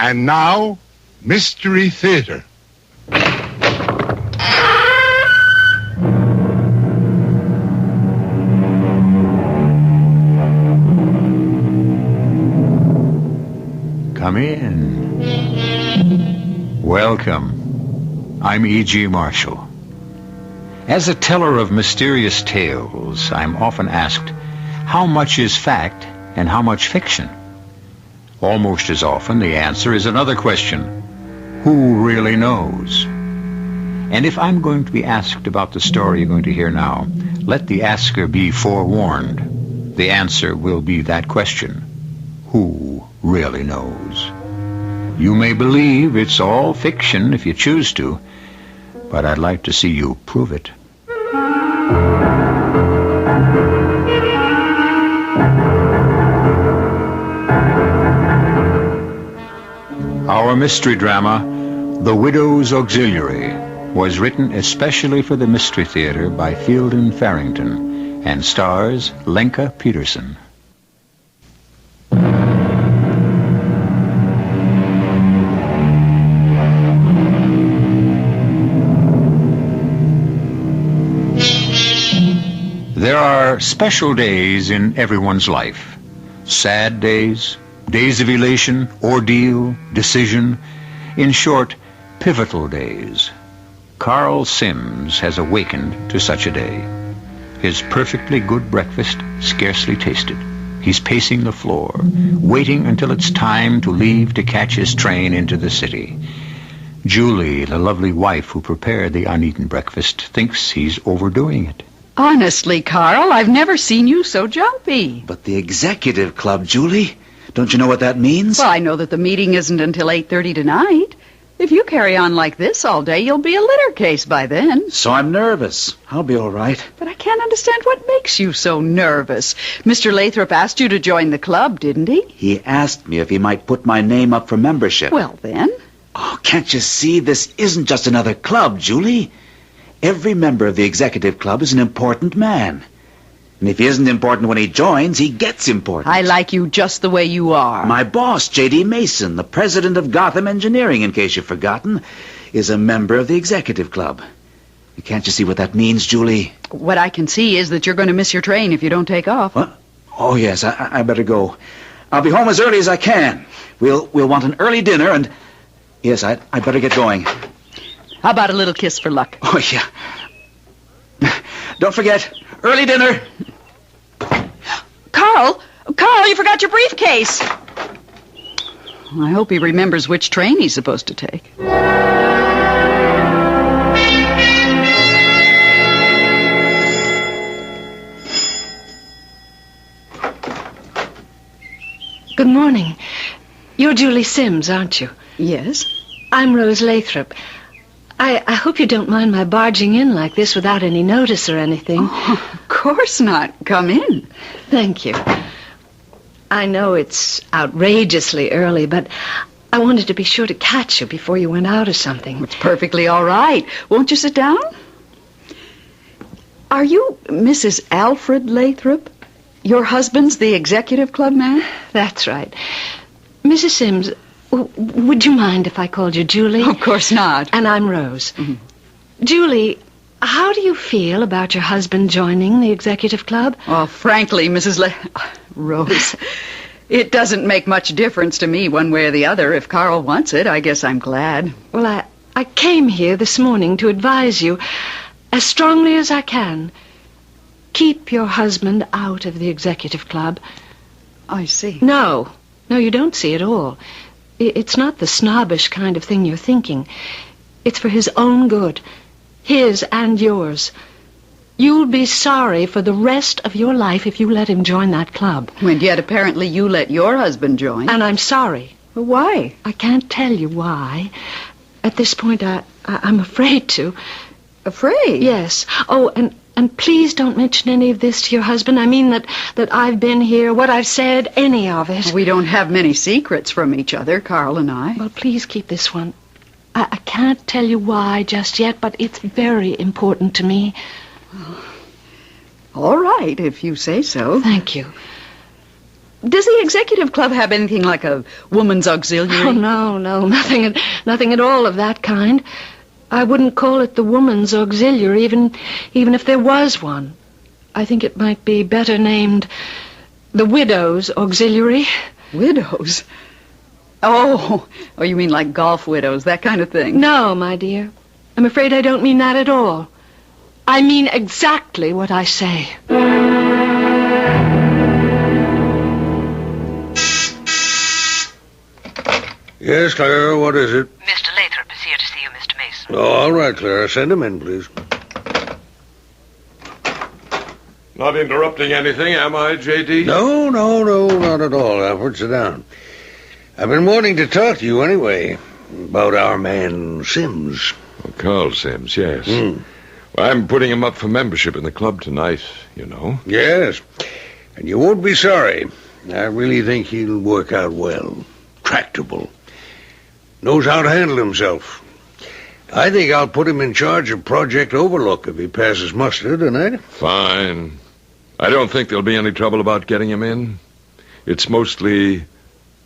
And now, Mystery Theater. Come in. Welcome. I'm E.G. Marshall. As a teller of mysterious tales, I'm often asked, how much is fact and how much fiction? Almost as often, the answer is another question. Who really knows? And if I'm going to be asked about the story you're going to hear now, let the asker be forewarned. The answer will be that question. Who really knows? You may believe it's all fiction if you choose to, but I'd like to see you prove it. Our mystery drama, The Widow's Auxiliary, was written especially for the Mystery Theater by Fielden Farrington and stars Lenka Peterson. There are special days in everyone's life. Sad days, days of elation, ordeal, decision. In short, pivotal days. Carl Sims has awakened to such a day. His perfectly good breakfast scarcely tasted. He's pacing the floor, waiting until it's time to leave to catch his train into the city. Julie, the lovely wife who prepared the uneaten breakfast, thinks he's overdoing it. Honestly, Carl, I've never seen you so jumpy. But the executive club, Julie, don't you know what that means? Well, I know that the meeting isn't until 8:30 tonight. If you carry on like this all day, you'll be a litter case by then. So I'm nervous. I'll be all right. But I can't understand what makes you so nervous. Mr. Lathrop asked you to join the club, didn't he? He asked me if he might put my name up for membership. Well, then. Oh, can't you see? This isn't just another club, Julie. Every member of the executive club is an important man. And if he isn't important when he joins, he gets important. I like you just the way you are. My boss, J.D. Mason, the president of Gotham Engineering, in case you've forgotten, is a member of the executive club. Can't you see what that means, Julie? What I can see is that you're going to miss your train if you don't take off. What? Oh, yes, I better go. I'll be home as early as I can. We'll want an early dinner, and... Yes, I'd better get going. How about a little kiss for luck? Oh, yeah. Don't forget, early dinner. Carl, you forgot your briefcase. I hope he remembers which train he's supposed to take. Good morning. You're Julie Sims, aren't you? Yes. I'm Rose Lathrop. I hope you don't mind my barging in like this without any notice or anything. Oh, of course not. Come in. Thank you. I know it's outrageously early, but I wanted to be sure to catch you before you went out or something. It's perfectly all right. Won't you sit down? Are you Mrs. Alfred Lathrop? Your husband's the executive club man? That's right. Mrs. Sims, would you mind if I called you Julie? Of course not. And I'm Rose. Mm-hmm. Julie, how do you feel about your husband joining the executive club? Well, frankly, Rose, it doesn't make much difference to me one way or the other. If Carl wants it, I guess I'm glad. Well, I came here this morning to advise you as strongly as I can. Keep your husband out of the executive club. I see. No, you don't see at all. It's not the snobbish kind of thing you're thinking. It's for his own good. His and yours. You'll be sorry for the rest of your life if you let him join that club. And yet apparently you let your husband join. And I'm sorry. Well, why? I can't tell you why. At this point, I'm afraid to. Afraid? Yes. Oh, and please don't mention any of this to your husband. I mean that I've been here, what I've said, any of it. We don't have many secrets from each other, Carl and I. Well, please keep this one. I can't tell you why just yet, but it's very important to me. All right, if you say so. Thank you. Does the executive club have anything like a woman's auxiliary? Oh, no, nothing at all of that kind. I wouldn't call it the woman's auxiliary, even if there was one. I think it might be better named the widow's auxiliary. Widows? Oh, you mean like golf widows, that kind of thing? No, my dear. I'm afraid I don't mean that at all. I mean exactly what I say. Yes, Clara, what is it? Mr. Lathrop is here to see you, Mr. Mason. Oh, all right, Clara. Send him in, please. Not interrupting anything, am I, J.D.? No, not at all, Alfred. Sit down. I've been wanting to talk to you anyway about our man Sims. Oh, Carl Sims, yes. Well, I'm putting him up for membership in the club tonight, you know. Yes, and you won't be sorry. I really think he'll work out well. Tractable. Knows how to handle himself. I think I'll put him in charge of Project Overlook if he passes muster tonight. Fine. I don't think there'll be any trouble about getting him in. It's mostly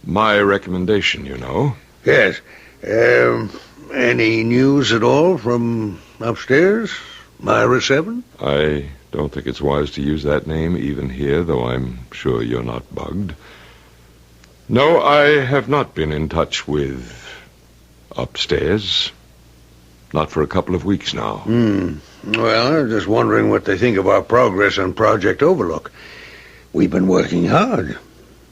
my recommendation, you know. Yes. Any news at all from upstairs? Myra 7? I don't think it's wise to use that name even here, though I'm sure you're not bugged. No, I have not been in touch with upstairs. Not for a couple of weeks now. Well, I'm just wondering what they think of our progress on Project Overlook. We've been working hard.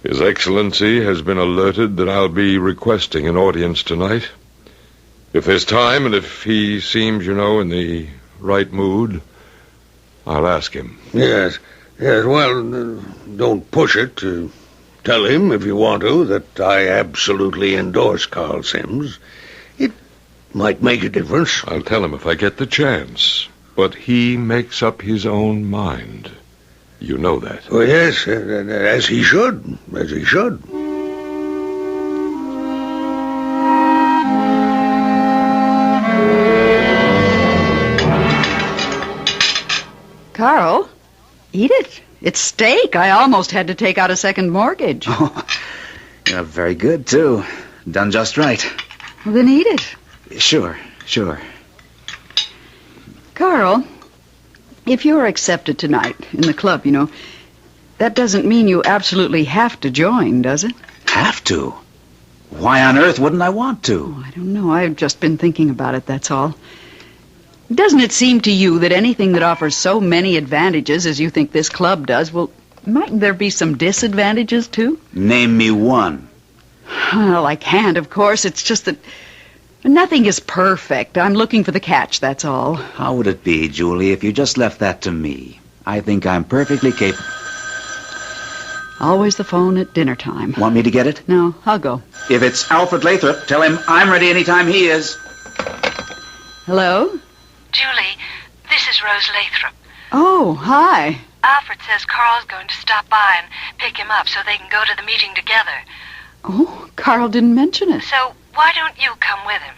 His Excellency has been alerted that I'll be requesting an audience tonight. If there's time and if he seems, you know, in the right mood, I'll ask him. Yes. Well, don't push it. Tell him, if you want to, that I absolutely endorse Carl Sims. It might make a difference. I'll tell him if I get the chance. But he makes up his own mind. You know that. Oh, yes, as he should. As he should. Carl, eat it. It's steak. I almost had to take out a second mortgage. Oh, yeah, very good, too. Done just right. Well, then eat it. Sure. Carl, if you're accepted tonight in the club, you know, that doesn't mean you absolutely have to join, does it? Have to? Why on earth wouldn't I want to? Oh, I don't know. I've just been thinking about it, that's all. Doesn't it seem to you that anything that offers so many advantages as you think this club does, well, mightn't there be some disadvantages, too? Name me one. Well, I can't, of course. It's just that nothing is perfect. I'm looking for the catch, that's all. How would it be, Julie, if you just left that to me? I think I'm perfectly capable. Always the phone at dinner time. Want me to get it? No, I'll go. If it's Alfred Lathrop, tell him I'm ready anytime he is. Hello? Julie, this is Rose Lathrop. Oh, hi. Alfred says Carl's going to stop by and pick him up so they can go to the meeting together. Oh, Carl didn't mention it. So why don't you come with him?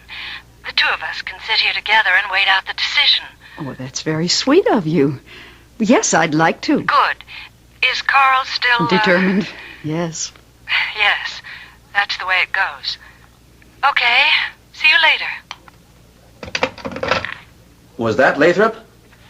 The two of us can sit here together and wait out the decision. Oh, that's very sweet of you. Yes, I'd like to. Good. Is Carl still... Determined? Yes. Yes, that's the way it goes. Okay, see you later. Was that Lathrop?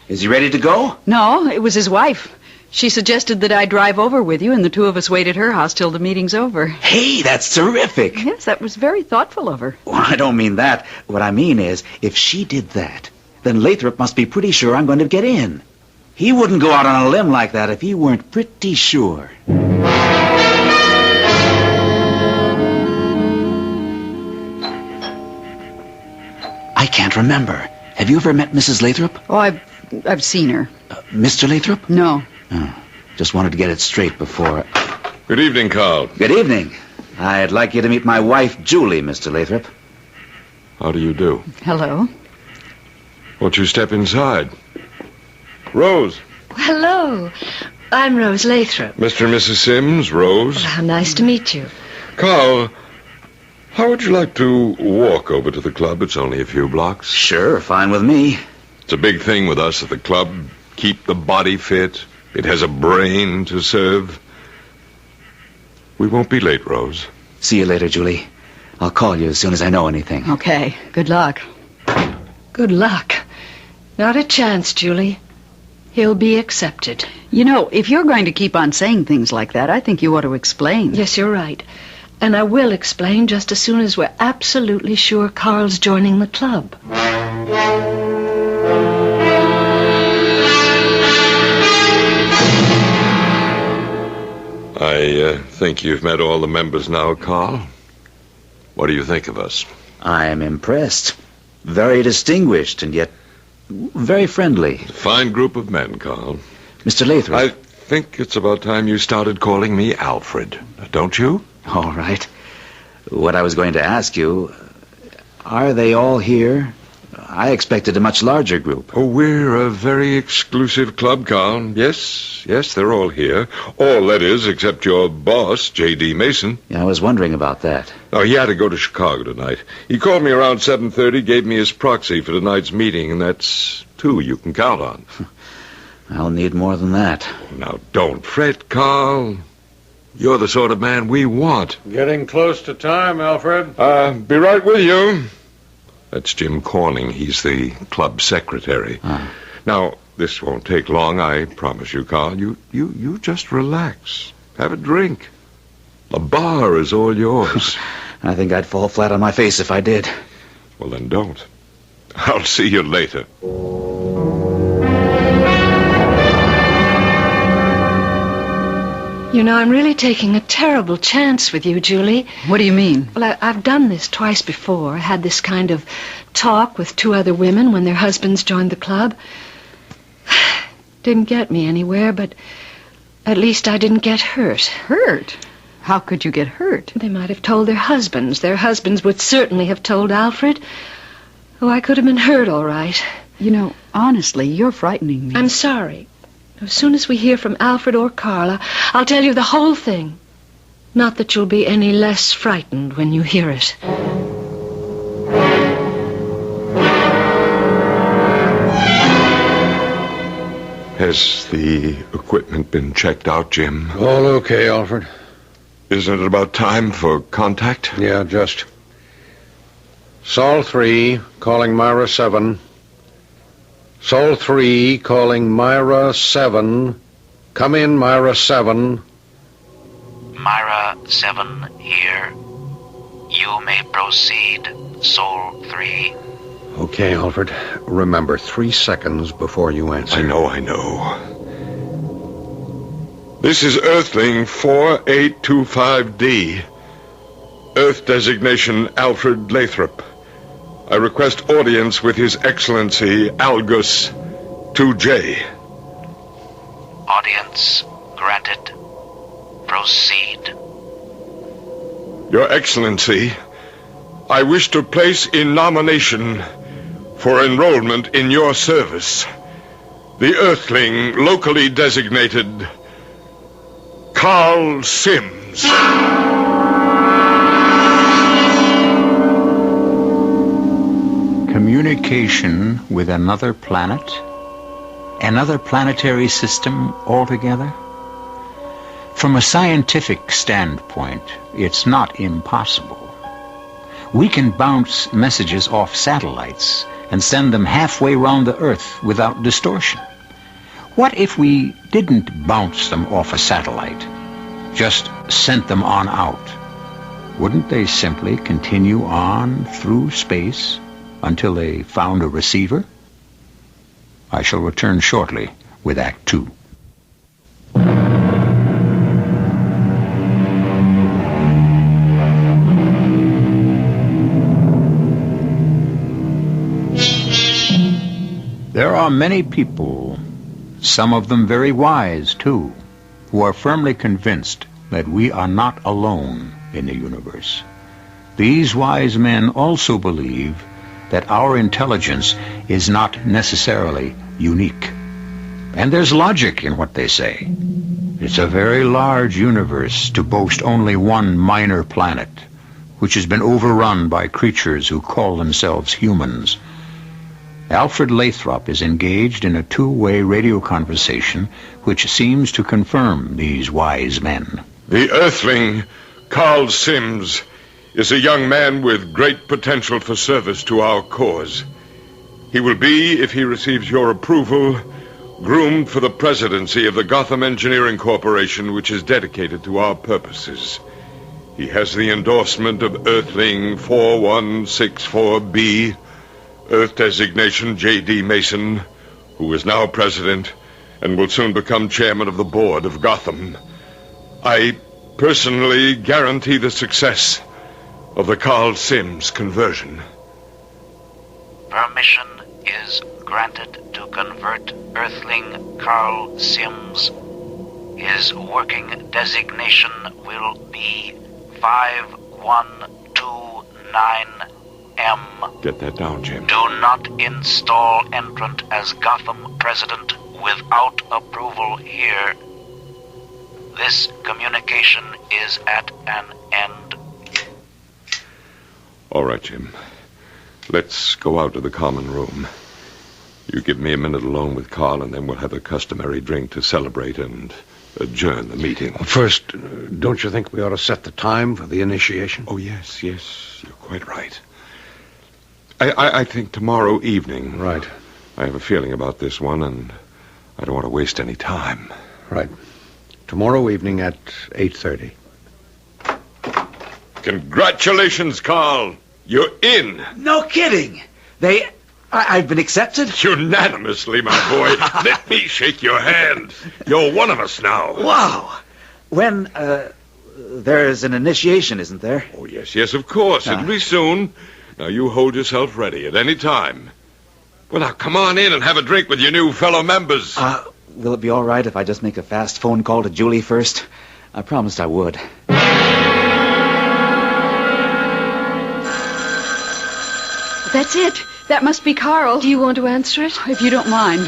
Is he ready to go? No, it was his wife. She suggested that I drive over with you, and the two of us wait at her house till the meeting's over. Hey, that's terrific. Yes, that was very thoughtful of her. Well, I don't mean that. What I mean is, if she did that, then Lathrop must be pretty sure I'm going to get in. He wouldn't go out on a limb like that if he weren't pretty sure. I can't remember. Have you ever met Mrs. Lathrop? Oh, I've seen her. Mr. Lathrop? No. Oh, just wanted to get it straight before... Good evening, Carl. Good evening. I'd like you to meet my wife, Julie, Mr. Lathrop. How do you do? Hello. Won't you step inside? Rose. Hello. I'm Rose Lathrop. Mr. and Mrs. Sims, Rose. How nice to meet you. Carl, how would you like to walk over to the club? It's only a few blocks. Sure, fine with me. It's a big thing with us at the club. Keep the body fit. It has a brain to serve. We won't be late, Rose. See you later, Julie. I'll call you as soon as I know anything. Okay, good luck. Good luck. Not a chance, Julie. He'll be accepted. You know, if you're going to keep on saying things like that, I think you ought to explain. Yes, you're right. And I will explain just as soon as we're absolutely sure Carl's joining the club. I think you've met all the members now, Carl. What do you think of us? I am impressed. Very distinguished and yet very friendly. Fine group of men, Carl. Mr. Lathrop. I think it's about time you started calling me Alfred, don't you? All right. What I was going to ask you, are they all here? I expected a much larger group. Oh, we're a very exclusive club, Carl. Yes, they're all here. All, that is, except your boss, J.D. Mason. Yeah, I was wondering about that. Oh, he had to go to Chicago tonight. He called me around 7:30, gave me his proxy for tonight's meeting, and that's 2 you can count on. I'll need more than that. Now, don't fret, Carl. You're the sort of man we want. Getting close to time, Alfred. Be right with you. That's Jim Corning. He's the club secretary. Now, this won't take long, I promise you, Carl. You just relax. Have a drink. The bar is all yours. I think I'd fall flat on my face if I did. Well, then don't. I'll see you later. You know, I'm really taking a terrible chance with you, Julie. What do you mean? Well, I've done this twice before. I had this kind of talk with 2 other women when their husbands joined the club. Didn't get me anywhere, but at least I didn't get hurt. Hurt? How could you get hurt? They might have told their husbands. Their husbands would certainly have told Alfred. Oh, I could have been hurt all right. You know, honestly, you're frightening me. I'm sorry. As soon as we hear from Alfred or Carla, I'll tell you the whole thing. Not that you'll be any less frightened when you hear it. Has the equipment been checked out, Jim? All okay, Alfred. Isn't it about time for contact? Yeah, just. Sol 3, calling Myra 7. Sol 3, calling Myra 7. Come in, Myra 7. Myra 7 here. You may proceed, Sol 3. Okay, Alfred. Remember, 3 seconds before you answer. I know. This is Earthling 4825D. Earth designation Alfred Lathrop. I request audience with His Excellency Algus 2J. Audience granted. Proceed. Your Excellency, I wish to place in nomination for enrollment in your service the Earthling locally designated Carl Sims. Communication with another planet? Another planetary system altogether? From a scientific standpoint, it's not impossible. We can bounce messages off satellites and send them halfway round the Earth without distortion. What if we didn't bounce them off a satellite, just sent them on out? Wouldn't they simply continue on through space until they found a receiver? I shall return shortly with Act 2. There are many people, some of them very wise too, who are firmly convinced that we are not alone in the universe. These wise men also believe that our intelligence is not necessarily unique. And there's logic in what they say. It's a very large universe to boast only one minor planet, which has been overrun by creatures who call themselves humans. Alfred Lathrop is engaged in a two-way radio conversation which seems to confirm these wise men. The Earthling, Carl Sims, is a young man with great potential for service to our cause. He will be, if he receives your approval, groomed for the presidency of the Gotham Engineering Corporation, which is dedicated to our purposes. He has the endorsement of Earthling 4164B, Earth designation J.D. Mason, who is now president and will soon become chairman of the board of Gotham. I personally guarantee the success of the Carl Sims conversion. Permission is granted to convert Earthling Carl Sims. His working designation will be 5129M. Get that down, Jim. Do not install entrant as Gotham president without approval here. This communication is at an end. All right, Jim. Let's go out to the common room. You give me a minute alone with Carl, and then we'll have a customary drink to celebrate and adjourn the meeting. First, don't you think we ought to set the time for the initiation? Oh, yes, you're quite right. I think tomorrow evening. Right. I have a feeling about this one, and I don't want to waste any time. Right. Tomorrow evening at 8:30. Congratulations, Carl. You're in. No kidding. I've been accepted? Unanimously, my boy. Let me shake your hand. You're one of us now. Wow. When, there's an initiation, isn't there? Oh, yes, of course. It'll be soon. Now, you hold yourself ready at any time. Well, now, come on in and have a drink with your new fellow members. Will it be all right if I just make a fast phone call to Julie first? I promised I would. That's it. That must be Carl. Do you want to answer it? If you don't mind.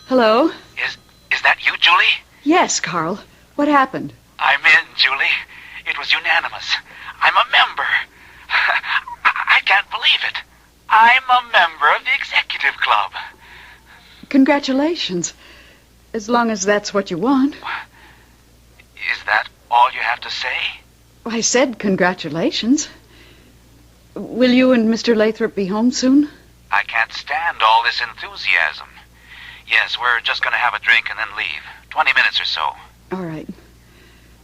Hello? Is that you, Julie? Yes, Carl. What happened? I'm in, Julie. It was unanimous. I'm a member. I can't believe it. I'm a member of the executive club. Congratulations. As long as that's what you want. Is that all you have to say? I said congratulations. Will you and Mr. Lathrop be home soon? I can't stand all this enthusiasm. Yes, we're just going to have a drink and then leave. 20 minutes or so. All right.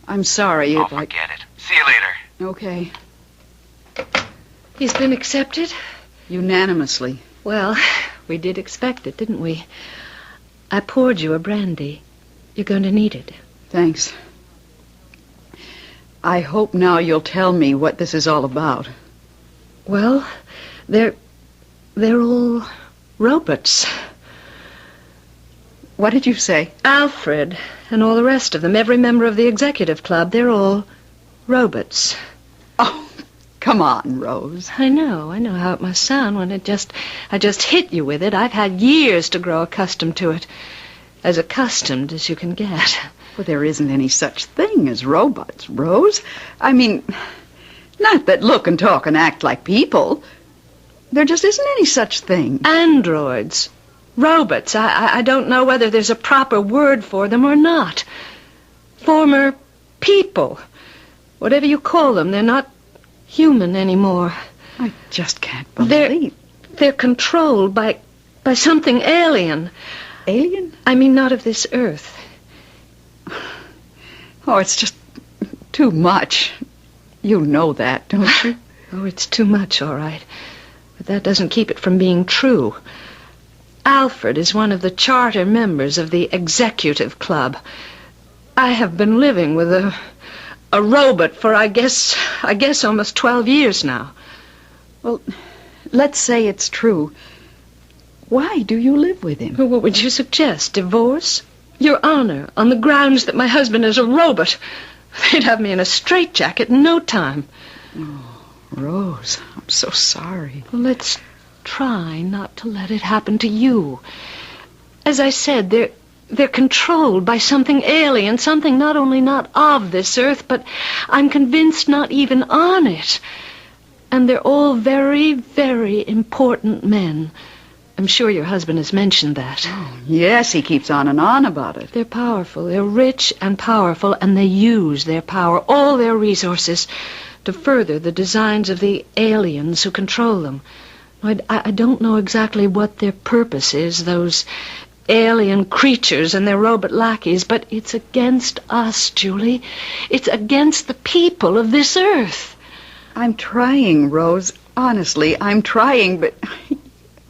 I'm sorry. Forget it. See you later. Okay. He's been accepted? Unanimously. Well, we did expect it, didn't we? I poured you a brandy. You're going to need it. Thanks. I hope now you'll tell me what this is all about. Well, they're all robots. What did you say? Alfred and all the rest of them, every member of the executive club, they're all robots. Oh, come on, Rose. I know how it must sound when I just hit you with it. I've had years to grow accustomed to it. As accustomed as you can get. Well, there isn't any such thing as robots, Rose. I mean, not that look and talk and act like people. There just isn't any such thing. Androids. Robots. I don't know whether there's a proper word for them or not. Former people. Whatever you call them, they're not human anymore. I just can't believe. They're controlled by something alien. Alien? I mean, not of this earth. Oh, it's just too much. You know that, don't you? Oh, it's too much, all right. But that doesn't keep it from being true. Alfred is one of the charter members of the executive club. I have been living with a robot for, I guess almost 12 years now. Well, let's say it's true. Why do you live with him? Well, what would you suggest? Divorce? Your Honor, on the grounds that my husband is a robot. They'd have me in a straitjacket in no time. Oh, Rose, I'm so sorry. Well, let's try not to let it happen to you. As I said, they're controlled by something alien, something not only not of this earth, but I'm convinced not even on it. And they're all very, very important men. I'm sure your husband has mentioned that. Yes, he keeps on and on about it. They're powerful. They're rich and powerful, and they use their power, all their resources, to further the designs of the aliens who control them. I don't know exactly what their purpose is, those alien creatures and their robot lackeys, but it's against us, Julie. It's against the people of this earth. I'm trying, Rose. Honestly, I'm trying, but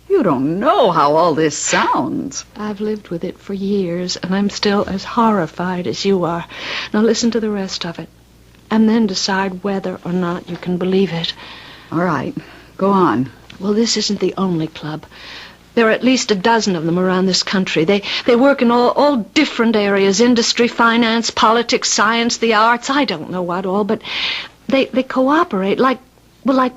you don't know how all this sounds. I've lived with it for years, and I'm still as horrified as you are. Now listen to the rest of it, and then decide whether or not you can believe it. All right, go on. Well, this isn't the only club. There are at least a dozen of them around this country. They work in all different areas, industry, finance, politics, science, the arts, I don't know what all, but they cooperate like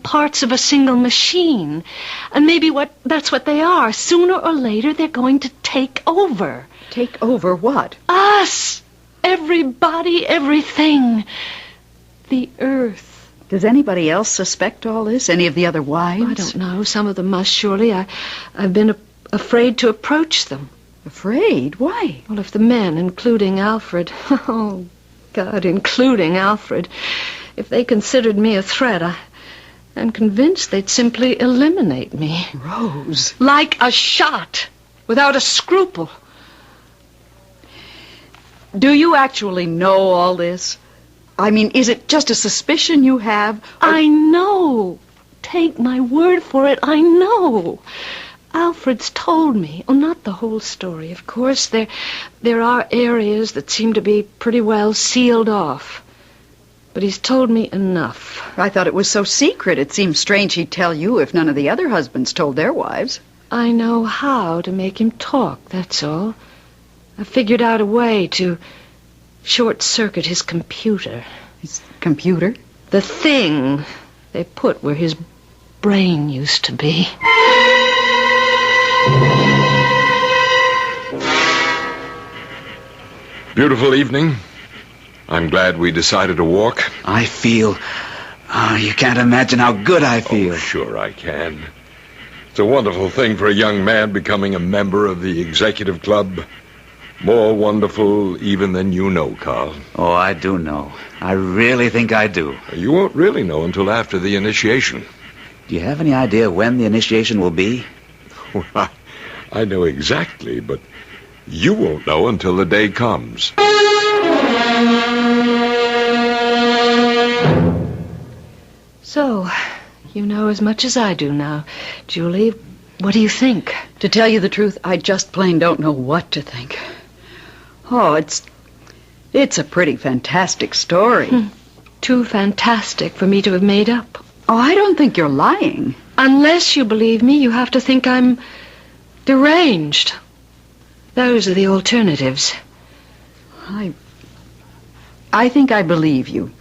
parts of a single machine. And maybe that's what they are. Sooner or later, they're going to take over. Take over what? Us! Everybody, everything. The earth. Does anybody else suspect all this? Any of the other wives? I don't know. Some of them must, surely. I've been afraid to approach them. Afraid? Why? Well, if the men, including Alfred, oh, God, including Alfred, if they considered me a threat, I'm convinced they'd simply eliminate me. Rose. Like a shot, without a scruple. Do you actually know all this? I mean, is it just a suspicion you have? I know. Take my word for it, I know. Alfred's told me. Oh, not the whole story, of course. There are areas that seem to be pretty well sealed off. But he's told me enough. I thought it was so secret. It seems strange he'd tell you if none of the other husbands told their wives. I know how to make him talk, that's all. I figured out a way to short-circuit his computer. His computer? The thing they put where his brain used to be. Beautiful evening. I'm glad we decided to walk. I feel... you can't imagine how good I feel. Oh, sure I can. It's a wonderful thing for a young man becoming a member of the executive club. More wonderful even than you know, Carl. Oh, I do know. I really think I do. You won't really know until after the initiation. Do you have any idea when the initiation will be? Well, I know exactly, but you won't know until the day comes. So, you know as much as I do now. Julie, what do you think? To tell you the truth, I just plain don't know what to think. Oh, it's a pretty fantastic story. Too fantastic for me to have made up. Oh, I don't think you're lying. Unless you believe me, you have to think I'm deranged. Those are the alternatives. I think I believe you.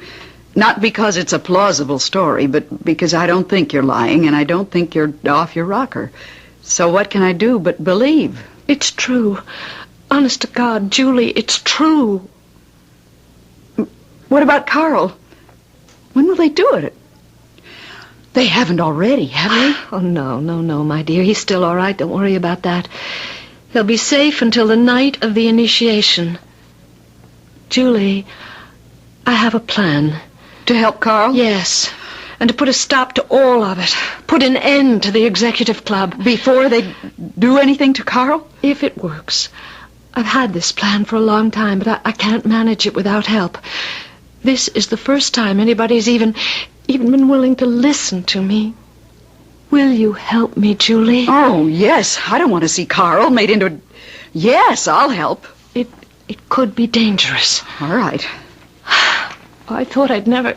Not because it's a plausible story, but because I don't think you're lying, and I don't think you're off your rocker. So what can I do but believe? It's true. Honest to God, Julie, it's true. What about Carl? When will they do it? They haven't already, have they? Oh, no, my dear. He's still all right. Don't worry about that. He'll be safe until the night of the initiation. Julie, I have a plan. To help Carl? Yes. And to put a stop to all of it. Put an end to the executive club. Before they do anything to Carl? If it works. I've had this plan for a long time, but I can't manage it without help. This is the first time anybody's even been willing to listen to me. Will you help me, Julie? Oh, yes. I don't want to see Carl made into a... Yes, I'll help. It could be dangerous. All right. I thought I'd never...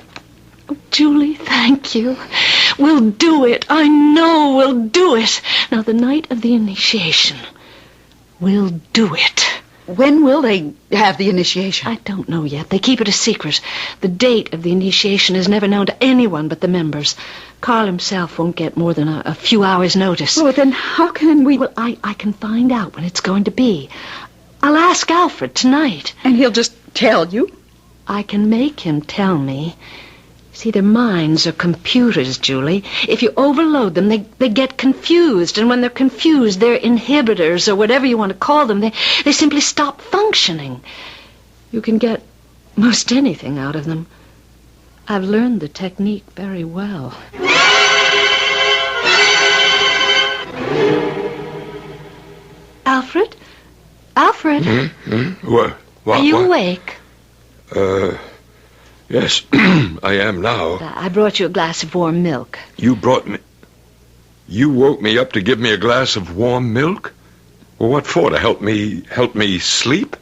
Oh, Julie, thank you. We'll do it. I know we'll do it. Now, the night of the initiation, we'll do it. When will they have the initiation? I don't know yet. They keep it a secret. The date of the initiation is never known to anyone but the members. Carl himself won't get more than a few hours' notice. Oh, then how can we... Well, I can find out when it's going to be. I'll ask Alfred tonight. And he'll just tell you? I can make him tell me. See, their minds are computers, Julie. If you overload them, they get confused. And when they're confused, their inhibitors, or whatever you want to call them, they simply stop functioning. You can get most anything out of them. I've learned the technique very well. Alfred? Alfred? What? Are you awake? Yes, I am now. I brought you a glass of warm milk. You woke me up to give me a glass of warm milk? Well, what for? To help me sleep?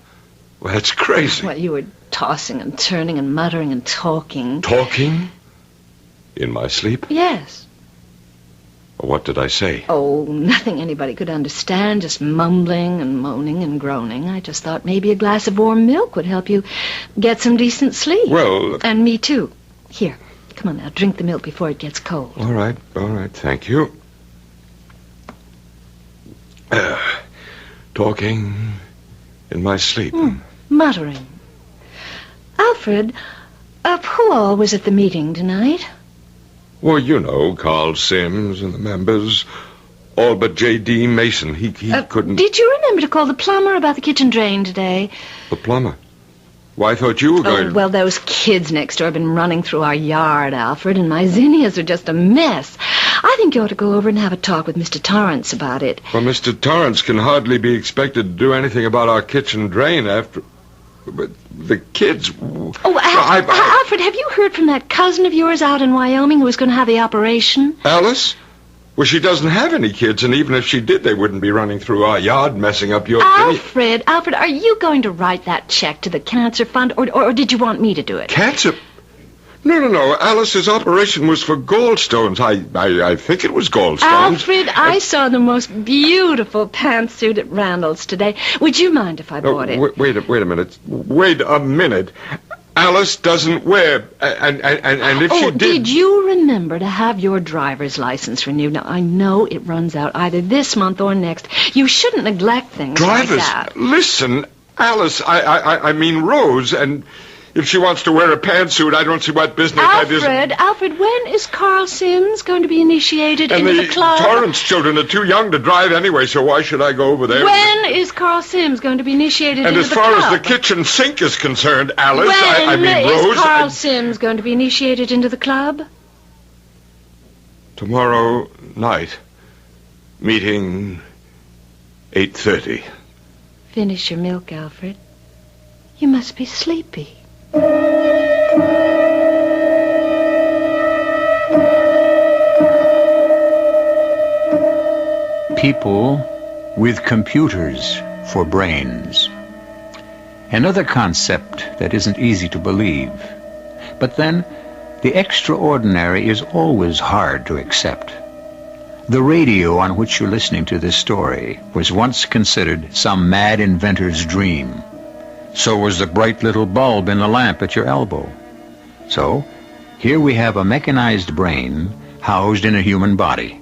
Well, that's crazy. Well, you were tossing and turning and muttering and talking. Talking? In my sleep? Yes. What did I say? Oh, nothing anybody could understand, just mumbling and moaning and groaning. I just thought maybe a glass of warm milk would help you get some decent sleep. Well... And me too. Here, come on now, drink the milk before it gets cold. All right, thank you. Talking in my sleep. Muttering. Alfred, who all was at the meeting tonight? Well, you know, Carl Sims and the members, all but J.D. Mason. He couldn't... Did you remember to call the plumber about the kitchen drain today? The plumber? Why, I thought you were going... Oh, well, those kids next door have been running through our yard, Alfred, and my zinnias are just a mess. I think you ought to go over and have a talk with Mr. Torrance about it. Well, Mr. Torrance can hardly be expected to do anything about our kitchen drain after... But the kids... Oh, Alfred, have you heard from that cousin of yours out in Wyoming who was going to have the operation? Alice? Well, she doesn't have any kids, and even if she did, they wouldn't be running through our yard messing up your... Alfred, are you going to write that check to the cancer fund, or did you want me to do it? Cancer? No. Alice's operation was for gallstones. I think it was gallstones. Alfred, I saw the most beautiful pantsuit at Randall's today. Would you mind if I bought it? Wait a minute. Wait a minute. Alice doesn't wear... And if she did... Did you remember to have your driver's license renewed? Now, I know it runs out either this month or next. You shouldn't neglect things like that. Listen, Alice, I mean Rose, and... If she wants to wear a pantsuit, I don't see what business that is. Alfred, when is Carl Sims going to be initiated into the club? And the Torrance children are too young to drive anyway, so why should I go over there? When is Carl Sims going to be initiated into the club? And as far as the kitchen sink is concerned, Alice, When Rose... is Carl Sims going to be initiated into the club? Tomorrow night. Meeting 8:30. Finish your milk, Alfred. You must be sleepy. People with computers for brains. Another concept that isn't easy to believe. But then, the extraordinary is always hard to accept. The radio on which you're listening to this story was once considered some mad inventor's dream. So was the bright little bulb in the lamp at your elbow. So, here we have a mechanized brain housed in a human body.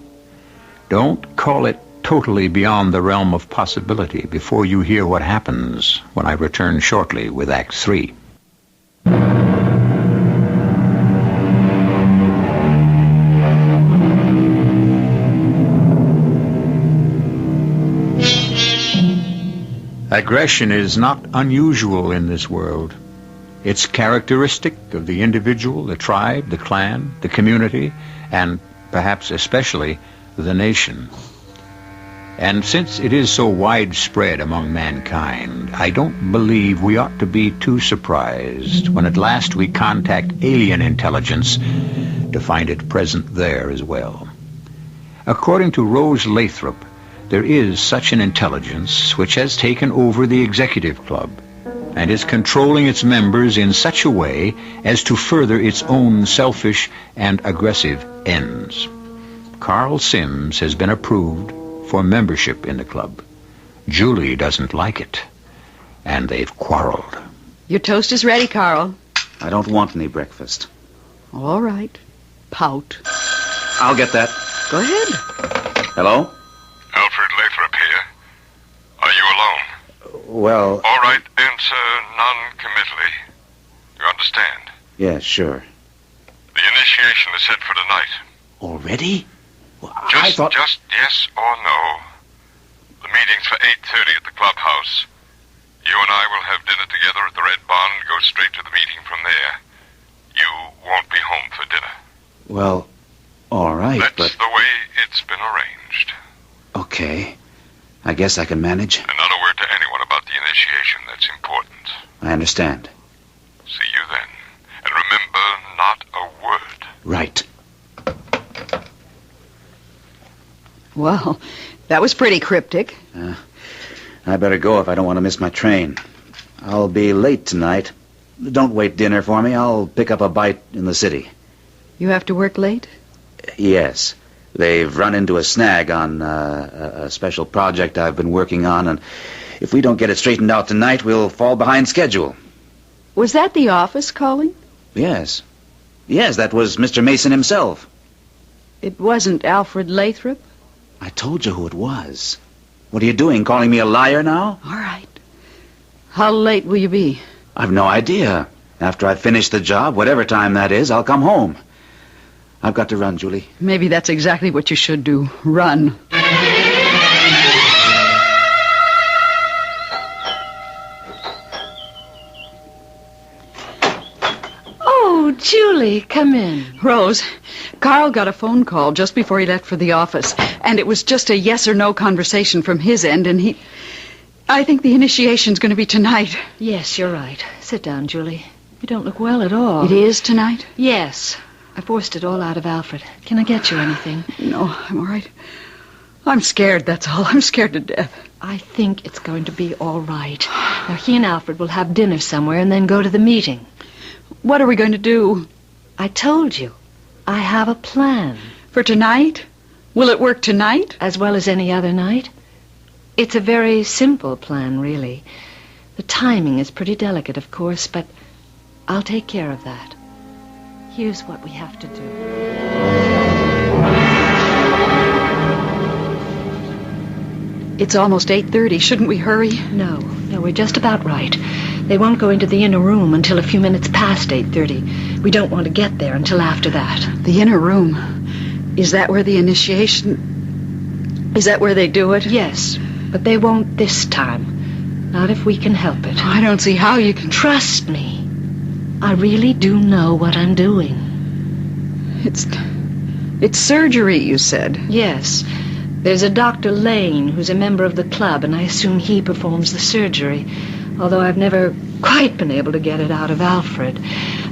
Don't call it totally beyond the realm of possibility before you hear what happens when I return shortly with Act 3. Aggression is not unusual in this world. It's characteristic of the individual, the tribe, the clan, the community, and perhaps especially the nation. And since it is so widespread among mankind, I don't believe we ought to be too surprised when at last we contact alien intelligence to find it present there as well. According to Rose Lathrop, there is such an intelligence which has taken over the executive club and is controlling its members in such a way as to further its own selfish and aggressive ends. Carl Sims has been approved for membership in the club. Julie doesn't like it, and they've quarreled. Your toast is ready, Carl. I don't want any breakfast. All right. Pout. I'll get that. Go ahead. Hello? Alfred Lathrop here. Are you alone? Well... All right, answer non-committally. You understand? Yeah, sure. The tonight. Already? Well, I Just, thought... just yes or no. The meeting's for 8:30 at the clubhouse. You and I will have dinner together at the Red Barn and go straight to the meeting from there. You won't be home for dinner. Well, all right, That's but... the way it's been arranged. Okay. I guess I can manage. And not a word to anyone about the initiation. That's important. I understand. See you then. And remember, not a word. Right. Well, that was pretty cryptic. I better go if I don't want to miss my train. I'll be late tonight. Don't wait dinner for me. I'll pick up a bite in the city. You have to work late? Yes. They've run into a snag on a special project I've been working on, and if we don't get it straightened out tonight, we'll fall behind schedule. Was that the office calling? Yes. Yes, that was Mr. Mason himself. It wasn't Alfred Lathrop? I told you who it was. What are you doing, calling me a liar now? All right. How late will you be? I've no idea. After I finish the job, whatever time that is, I'll come home. I've got to run, Julie. Maybe that's exactly what you should do. Run. Oh, Julie, come in. Rose, Carl got a phone call just before he left for the office, and it was just a yes or no conversation from his end, and I think the initiation's going to be tonight. Yes, you're right. Sit down, Julie. You don't look well at all. It is tonight? Yes. I forced it all out of Alfred. Can I get you anything? No, I'm all right. I'm scared, that's all. I'm scared to death. I think it's going to be all right. Now, he and Alfred will have dinner somewhere and then go to the meeting. What are we going to do? I told you. I have a plan. For tonight? Will it work tonight? As well as any other night. It's a very simple plan, really. The timing is pretty delicate, of course, but I'll take care of that. Here's what we have to do. It's almost 8:30. Shouldn't we hurry? No, we're just about right. They won't go into the inner room until a few minutes past 8:30. We don't want to get there until after that. The inner room? Is that where the initiation... Is that where they do it? Yes, but they won't this time. Not if we can help it. I don't see how you can... Trust me. I really do know what I'm doing. It's surgery, you said. Yes. There's a Dr. Lane who's a member of the club, and I assume he performs the surgery, although I've never quite been able to get it out of Alfred.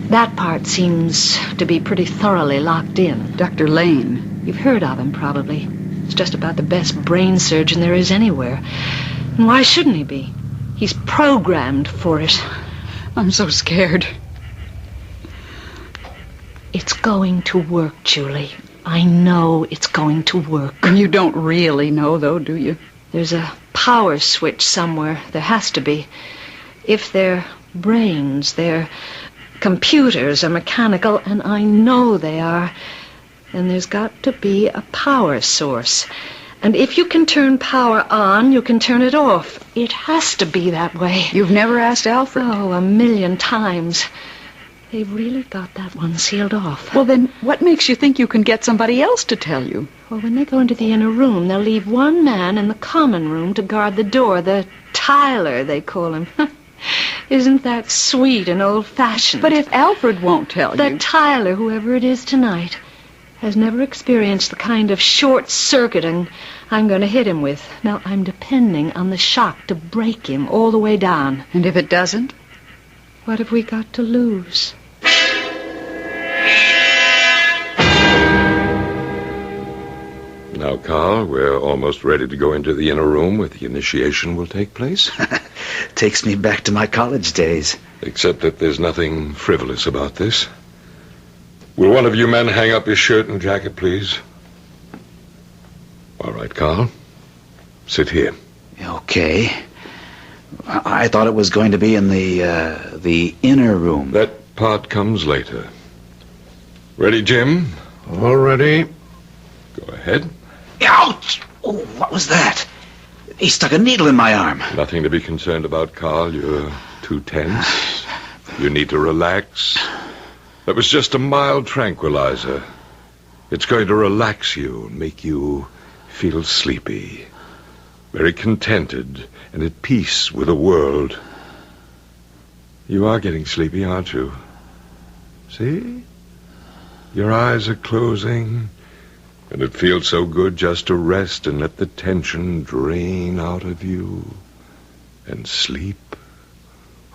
That part seems to be pretty thoroughly locked in. Dr. Lane? You've heard of him, probably. He's just about the best brain surgeon there is anywhere. And why shouldn't he be? He's programmed for it. I'm so scared. It's going to work, Julie. I know it's going to work. You don't really know, though, do you? There's a power switch somewhere. There has to be. If their brains, their computers are mechanical, and I know they are, then there's got to be a power source. And if you can turn power on, you can turn it off. It has to be that way. You've never asked Alfred? Oh, 1,000,000 times. They've really got that one sealed off. Well, then what makes you think you can get somebody else to tell you? Well, when they go into the inner room, they'll leave one man in the common room to guard the door. The Tyler, they call him. Isn't that sweet and old-fashioned? But if Alfred won't tell that you... Tyler, whoever it is tonight, has never experienced the kind of short-circuiting I'm going to hit him with. Now, I'm depending on the shock to break him all the way down. And if it doesn't? What have we got to lose? Now, Carl, we're almost ready to go into the inner room where the initiation will take place. Takes me back to my college days. Except that there's nothing frivolous about this. Will one of you men hang up his shirt and jacket, please? All right, Carl. Sit here. Okay. I thought it was going to be in the inner room. That part comes later. Ready, Jim? All ready. Go ahead. Ouch! Oh, what was that? He stuck a needle in my arm. Nothing to be concerned about, Carl. You're too tense. You need to relax. That was just a mild tranquilizer. It's going to relax you and make you feel sleepy, very contented and at peace with the world. You are getting sleepy, aren't you? See? Your eyes are closing, and it feels so good just to rest and let the tension drain out of you and sleep.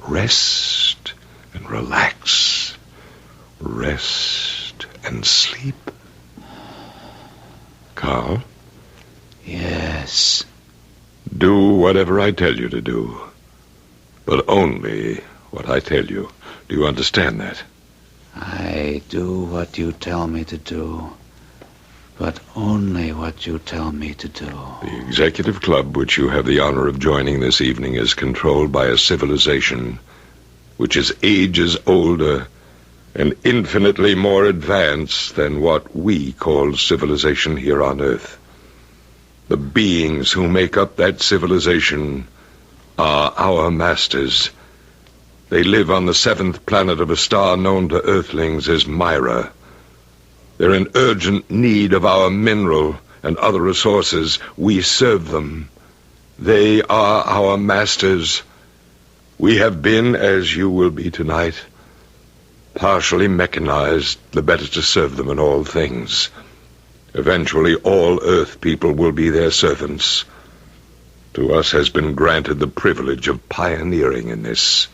Rest and relax. Rest and sleep. Carl? Yes. Do whatever I tell you to do, but only what I tell you. Do you understand that? I do what you tell me to do, but only what you tell me to do. The executive club which you have the honor of joining this evening is controlled by a civilization which is ages older and infinitely more advanced than what we call civilization here on Earth. The beings who make up that civilization are our masters. They live on the 7th planet of a star known to Earthlings as Myra. They're in urgent need of our mineral and other resources. We serve them. They are our masters. We have been, as you will be tonight, partially mechanized, the better to serve them in all things. Eventually, all Earth people will be their servants. To us has been granted the privilege of pioneering in this.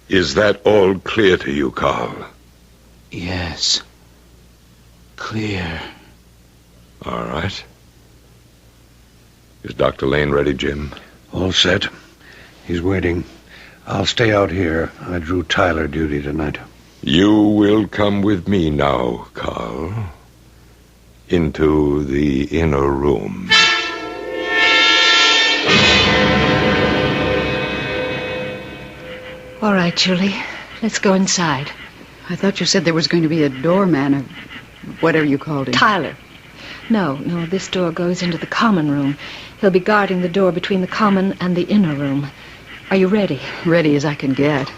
Is that all clear to you, Carl? Yes. Clear. All right. Is Dr. Lane ready, Jim? All set. He's waiting. I'll stay out here. I drew Tyler duty tonight. You will come with me now, Carl, into the inner room. All right, Julie. Let's go inside. I thought you said there was going to be a doorman or whatever you called him. Tyler. No, this door goes into the common room. He'll be guarding the door between the common and the inner room. Are you ready? Ready as I can get.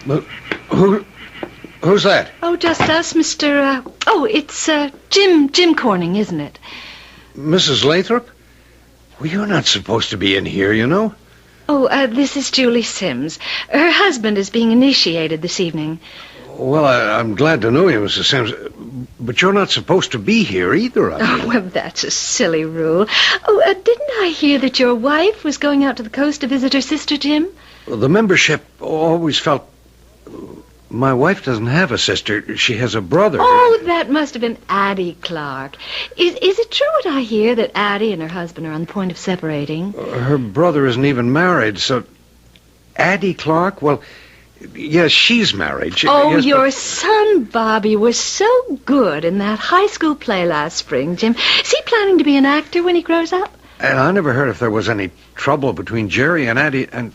Look, who's that? Oh, just us, Mr. It's Jim Corning, isn't it? Mrs. Lathrop? Well, you're not supposed to be in here, you know. Oh, this is Julie Sims. Her husband is being initiated this evening. Well, I'm glad to know you, Mrs. Sims. But you're not supposed to be here either, I mean. Oh, well, that's a silly rule. Oh, didn't I hear that your wife was going out to the coast to visit her sister, Jim? Well, the membership always felt... My wife doesn't have a sister. She has a brother. Oh, that must have been Addie Clark. Is it true what I hear, that Addie and her husband are on the point of separating? Her brother isn't even married, so... Addie Clark? Well, yes, she's married. Yes, your son, Bobby, was so good in that high school play last spring, Jim. Is he planning to be an actor when he grows up? And I never heard if there was any trouble between Jerry and Addie, and...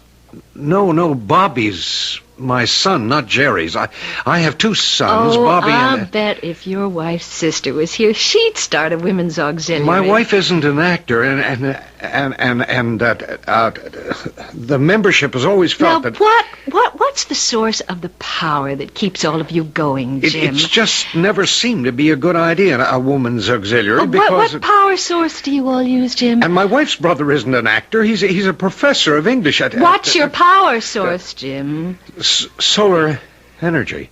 No, Bobby's my son, not Jerry's. I have two sons, Bobby and... I'll bet if your wife's sister was here, she'd start a women's auxiliary. My wife isn't an actor, and the membership has always felt now, that... What's the source of the power that keeps all of you going, Jim? It's just never seemed to be a good idea, a woman's auxiliary, because... What power source do you all use, Jim? And my wife's brother isn't an actor. He's a professor of English at... What's your power source, Jim? Solar energy.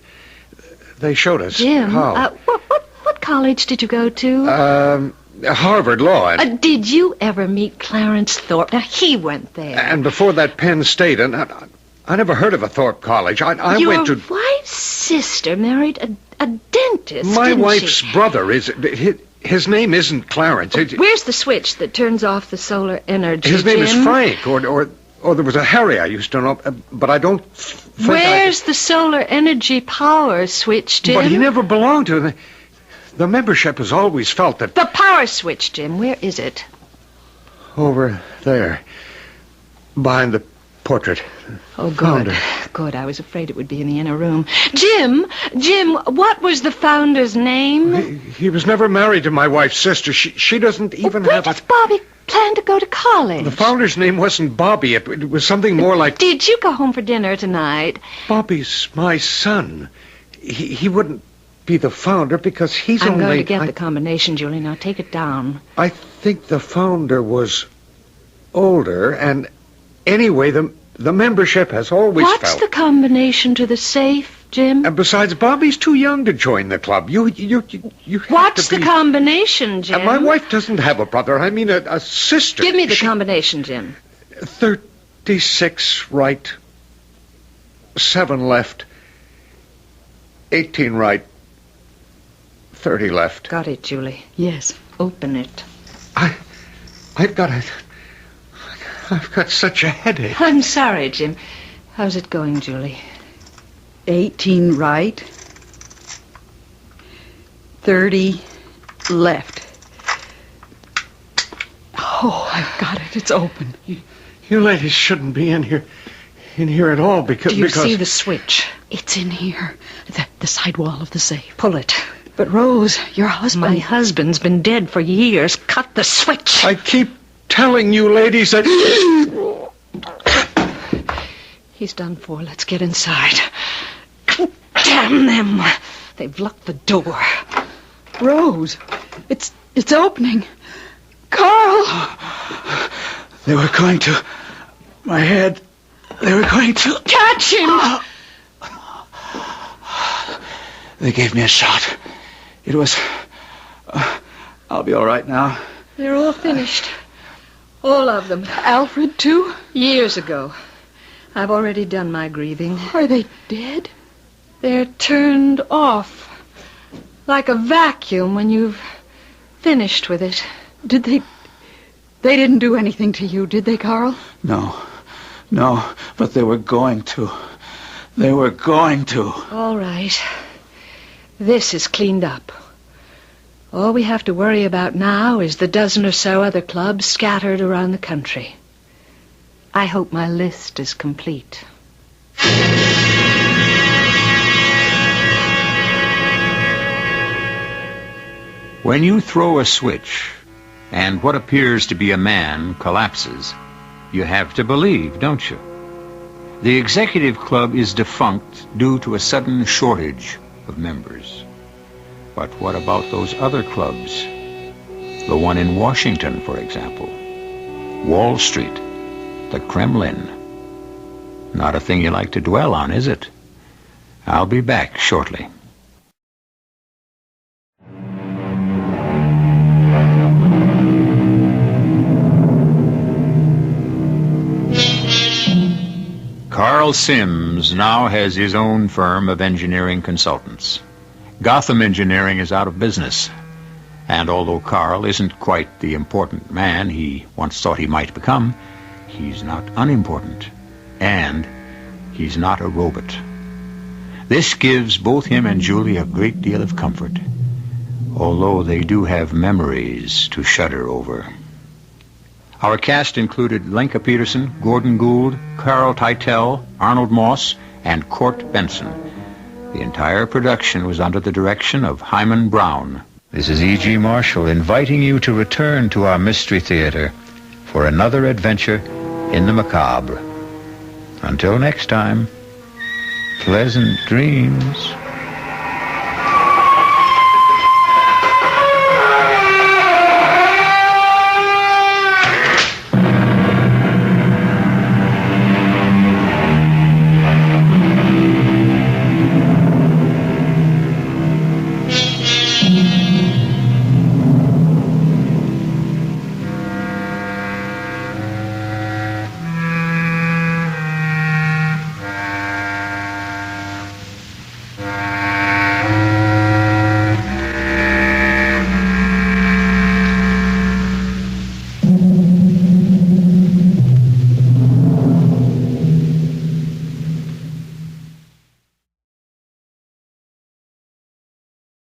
They showed us Jim, how. What college did you go to? Harvard Law. Did you ever meet Clarence Thorpe? Now, he went there. And before that, Penn State. And I never heard of a Thorpe College. I went to... Your wife's sister married a dentist, My didn't wife's she? brother is... His name isn't Clarence. Where's the switch that turns off the solar energy, His name is Jim? Frank, or there was a Harry I used to know, but I don't think Where's the solar energy power switch, Jim? But he never belonged to the membership has always felt that... The power switch, Jim, where is it? Over there, behind the portrait. Oh, good. Founder. Good, I was afraid it would be in the inner room. Jim, what was the founder's name? He was never married to my wife's sister. She doesn't even Where have does Bobby plan to go to college? The founder's name wasn't Bobby. It was something more like... Did you go home for dinner tonight? Bobby's my son. He wouldn't be the founder because he's I'm only... going to get the combination, Julie. Now take it down. I think the founder was older, and anyway, the membership has always What's felt... the combination to the safe, Jim? And besides, Bobby's too young to join the club. You have What's to be... the combination, Jim? And my wife doesn't have a brother. I mean, a sister. Give me the combination, Jim. 36 right, 7 left, 18 right, 30 left. Got it, Julie. Yes. Open it. I've got such a headache. I'm sorry, Jim. How's it going, Julie? 18 right. 30 left. Oh, I've got it. It's open. You ladies shouldn't be in here at all because... Do you see the switch? It's in here. The side wall of the safe. Pull it. But Rose, your husband... My husband's been dead for years. Cut the switch. I keep telling you ladies that... He's done for. Let's get inside. Damn them. They've locked the door. Rose, it's opening. Carl! They were going to... My head... They were going to... Catch him! They gave me a shot. It was... I'll be all right now. They're all finished. All of them. Alfred, too? Years ago. I've already done my grieving. Are they dead? They're turned off. Like a vacuum when you've finished with it. Did they... They didn't do anything to you, did they, Carl? No, but they were going to. They were going to. All right. This is cleaned up. All we have to worry about now is the dozen or so other clubs scattered around the country. I hope my list is complete. When you throw a switch and what appears to be a man collapses, you have to believe, don't you? The executive club is defunct due to a sudden shortage of members. But what about those other clubs? The one in Washington, for example. Wall Street. The Kremlin. Not a thing you like to dwell on, is it? I'll be back shortly. Carl Sims now has his own firm of engineering consultants. Gotham Engineering is out of business. And although Carl isn't quite the important man he once thought he might become, he's not unimportant. And he's not a robot. This gives both him and Julie a great deal of comfort, although they do have memories to shudder over. Our cast included Lenka Peterson, Gordon Gould, Carl Teitel, Arnold Moss, and Court Benson. The entire production was under the direction of Hyman Brown. This is E.G. Marshall inviting you to return to our Mystery Theater for another adventure in the macabre. Until next time, pleasant dreams.